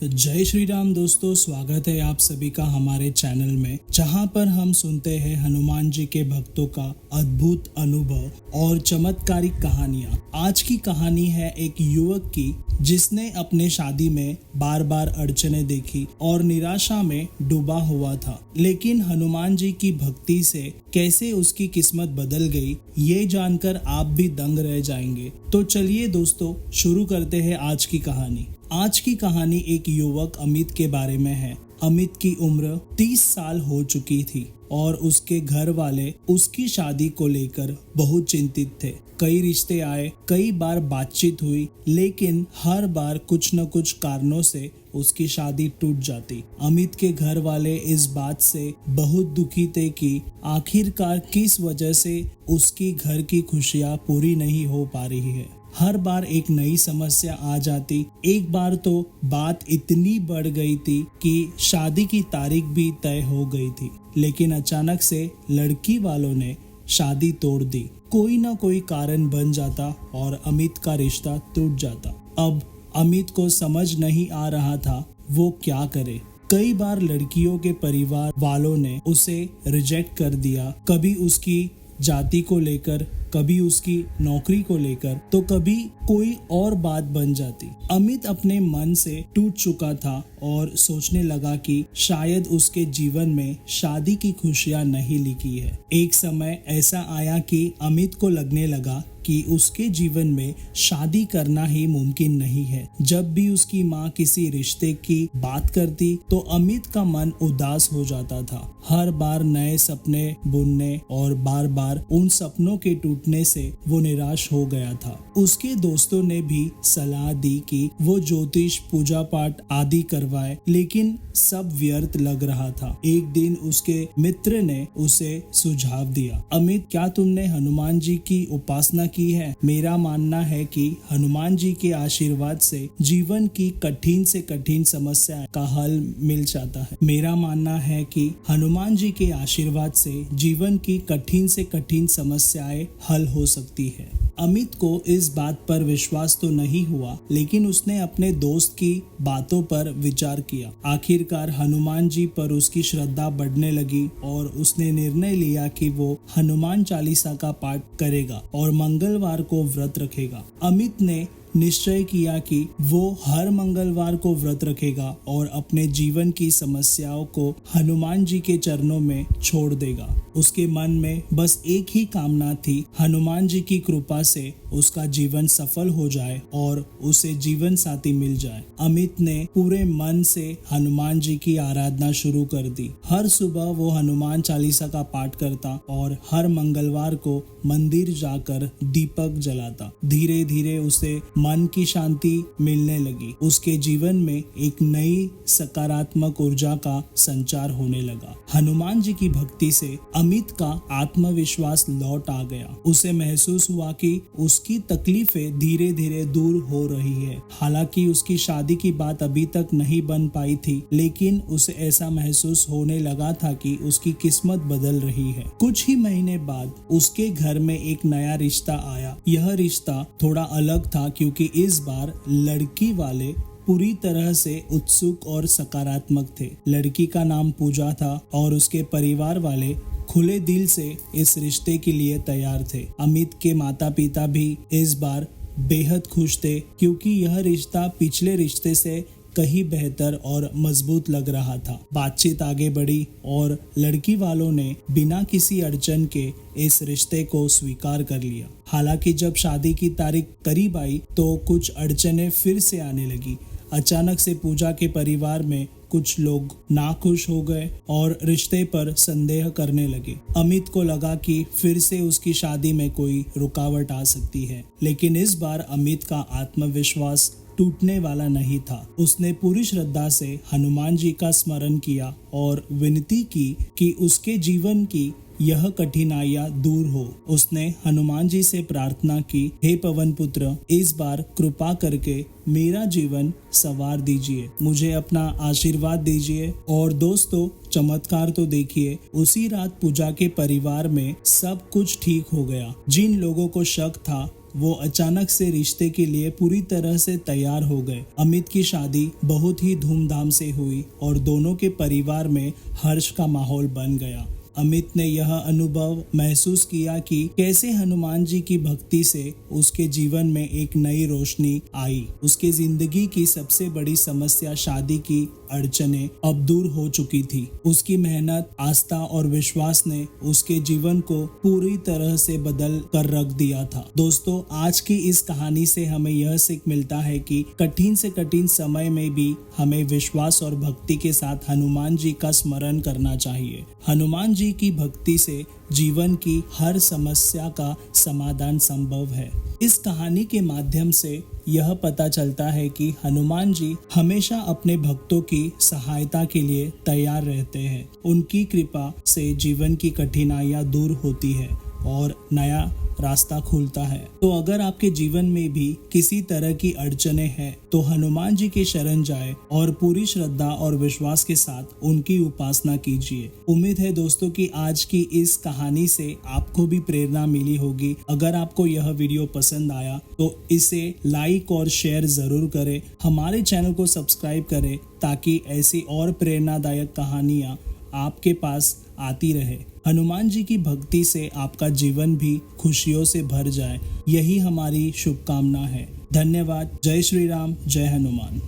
तो जय श्री राम दोस्तों, स्वागत है आप सभी का हमारे चैनल में, जहां पर हम सुनते हैं हनुमान जी के भक्तों का अद्भुत अनुभव और चमत्कारिक कहानियां। आज की कहानी है एक युवक की जिसने अपने शादी में बार बार अड़चने देखी और निराशा में डूबा हुआ था, लेकिन हनुमान जी की भक्ति से कैसे उसकी किस्मत बदल गई, ये जानकर आप भी दंग रह जाएंगे। तो चलिए दोस्तों, शुरू करते हैं आज की कहानी। आज की कहानी एक युवक अमित के बारे में है। अमित की उम्र 30 साल हो चुकी थी और उसके घर वाले उसकी शादी को लेकर बहुत चिंतित थे। कई रिश्ते आए, कई बार बातचीत हुई, लेकिन हर बार कुछ न कुछ कारणों से उसकी शादी टूट जाती। अमित के घर वाले इस बात से बहुत दुखी थे कि आखिरकार किस वजह से उसकी घर की खुशियां पूरी नहीं हो पा रही है। हर बार एक नई समस्या आ जाती। एक बार तो बात इतनी बढ़ गई थी कि शादी की तारीख भी तय हो गई थी, लेकिन अचानक से लड़की वालों ने शादी तोड़ दी। कोई ना कोई कारण बन जाता और अमित का रिश्ता टूट जाता। अब अमित को समझ नहीं आ रहा था वो क्या करे। कई बार लड़कियों के परिवार वालों ने उसे रिजेक्ट कर दिया, कभी उसकी जाति को लेकर, कभी उसकी नौकरी को लेकर, तो कभी कोई और बात बन जाती। अमित अपने मन से टूट चुका था और सोचने लगा कि शायद उसके जीवन में शादी की खुशियां नहीं लिखी है। एक समय ऐसा आया कि अमित को लगने लगा कि उसके जीवन में शादी करना ही मुमकिन नहीं है। जब भी उसकी माँ किसी रिश्ते की बात करती तो अमित का मन उदास हो जाता था। हर बार नए सपने बुनने और बार बार उन सपनों के टूटने से वो निराश हो गया था। उसके दोस्तों ने भी सलाह दी कि वो ज्योतिष, पूजा पाठ आदि करवाए, लेकिन सब व्यर्थ लग रहा था। एक दिन उसके मित्र ने उसे सुझाव दिया, अमित, क्या तुमने हनुमान जी की उपासना की है? मेरा मानना है कि हनुमान जी के आशीर्वाद से जीवन की कठिन से कठिन समस्या का हल मिल जाता है। मेरा मानना है कि हनुमान जी के आशीर्वाद से जीवन की कठिन से कठिन समस्याएं हल हो सकती है। अमित को इस बात पर विश्वास तो नहीं हुआ, लेकिन उसने अपने दोस्त की बातों पर विचार किया। आखिरकार हनुमान जी पर उसकी श्रद्धा बढ़ने लगी और उसने निर्णय लिया कि वो हनुमान चालीसा का पाठ करेगा और मंगलवार को व्रत रखेगा। अमित ने निश्चय किया कि वो हर मंगलवार को व्रत रखेगा और अपने जीवन की समस्याओं को हनुमान जी के चरणों में छोड़ देगा। उसके मन में बस एक ही कामना थी, हनुमान जी की कृपा से उसका जीवन सफल हो जाए और उसे जीवन साथी मिल जाए। अमित ने पूरे मन से हनुमान जी की आराधना शुरू कर दी। हर सुबह वो हनुमान चालीसा का पाठ करता और हर मंगलवार को मंदिर जाकर दीपक जलाता। धीरे धीरे उसे मन की शांति मिलने लगी। उसके जीवन में एक नई सकारात्मक ऊर्जा का संचार होने लगा। हनुमान जी की भक्ति से अमित का आत्मविश्वास लौट आ गया। उसे महसूस हुआ कि उसकी तकलीफें धीरे धीरे दूर हो रही है। हालांकि उसकी शादी की बात अभी तक नहीं बन पाई थी, लेकिन उसे ऐसा महसूस होने लगा था कि उसकी किस्मत बदल रही है। कुछ ही महीने बाद उसके घर में एक नया रिश्ता आया। यह रिश्ता थोड़ा अलग था क्योंकि इस बार लड़की वाले पूरी तरह से उत्सुक और सकारात्मक थे। लड़की का नाम पूजा था और उसके परिवार वाले खुले दिल से इस रिश्ते के लिए तैयार थे। अमित के माता पिता भी इस बार बेहद खुश थे क्योंकि यह रिश्ता पिछले रिश्ते से कहीं बेहतर और मजबूत लग रहा था। बातचीत आगे बढ़ी और लड़की वालों ने बिना किसी अड़चन के इस रिश्ते को स्वीकार कर लिया। हालांकि जब शादी की तारीख करीब आई तो कुछ अड़चनें फिर से आने लगी। अचानक से पूजा के परिवार में कुछ लोग नाखुश हो गए और रिश्ते पर संदेह करने लगे। अमित को लगा कि फिर से उसकी शादी में कोई रुकावट आ सकती है, लेकिन इस बार अमित का आत्मविश्वास टूटने वाला नहीं था। उसने पूरी श्रद्धा से हनुमान जी का स्मरण किया और विनती की कि उसके जीवन की यह कठिनाइयां दूर हो। उसने हनुमान जी से प्रार्थना की, हे पवन पुत्र, इस बार कृपा करके मेरा जीवन संवार दीजिए, मुझे अपना आशीर्वाद दीजिए। और दोस्तों, चमत्कार तो देखिए, उसी रात पूजा के परिवार में सब कुछ ठीक हो गया। जिन लोगों को शक था वो अचानक से रिश्ते के लिए पूरी तरह से तैयार हो गए। अमित की शादी बहुत ही धूमधाम से हुई और दोनों के परिवार में हर्ष का माहौल बन गया। अमित ने यह अनुभव महसूस किया कि कैसे हनुमान जी की भक्ति से उसके जीवन में एक नई रोशनी आई। उसके जिंदगी की सबसे बड़ी समस्या शादी की अड़चनें अब दूर हो चुकी थी। उसकी मेहनत, आस्था और विश्वास ने उसके जीवन को पूरी तरह से बदल कर रख दिया था। दोस्तों, आज की इस कहानी से हमें यह सीख मिलता है कि कठिन से कठिन समय में भी हमें विश्वास और भक्ति के साथ हनुमान जी का स्मरण करना चाहिए। हनुमान जी की भक्ति से जीवन की हर समस्या का समाधान संभव है। इस कहानी के माध्यम से यह पता चलता है कि हनुमान जी हमेशा अपने भक्तों की सहायता के लिए तैयार रहते हैं। उनकी कृपा से जीवन की कठिनाइयां दूर होती है और नया रास्ता खुलता है। तो अगर आपके जीवन में भी किसी तरह की अड़चने हैं तो हनुमान जी के शरण जाए और पूरी श्रद्धा और विश्वास के साथ उनकी उपासना कीजिए। उम्मीद है दोस्तों कि आज की इस कहानी से आपको भी प्रेरणा मिली होगी। अगर आपको यह वीडियो पसंद आया तो इसे लाइक और शेयर जरूर करें। हमारे चैनल को सब्सक्राइब करें ताकि ऐसी और प्रेरणादायक कहानियाँ आपके पास आती रहे। हनुमान जी की भक्ति से आपका जीवन भी खुशियों से भर जाए, यही हमारी शुभकामना है। धन्यवाद। जय श्री राम, जय हनुमान।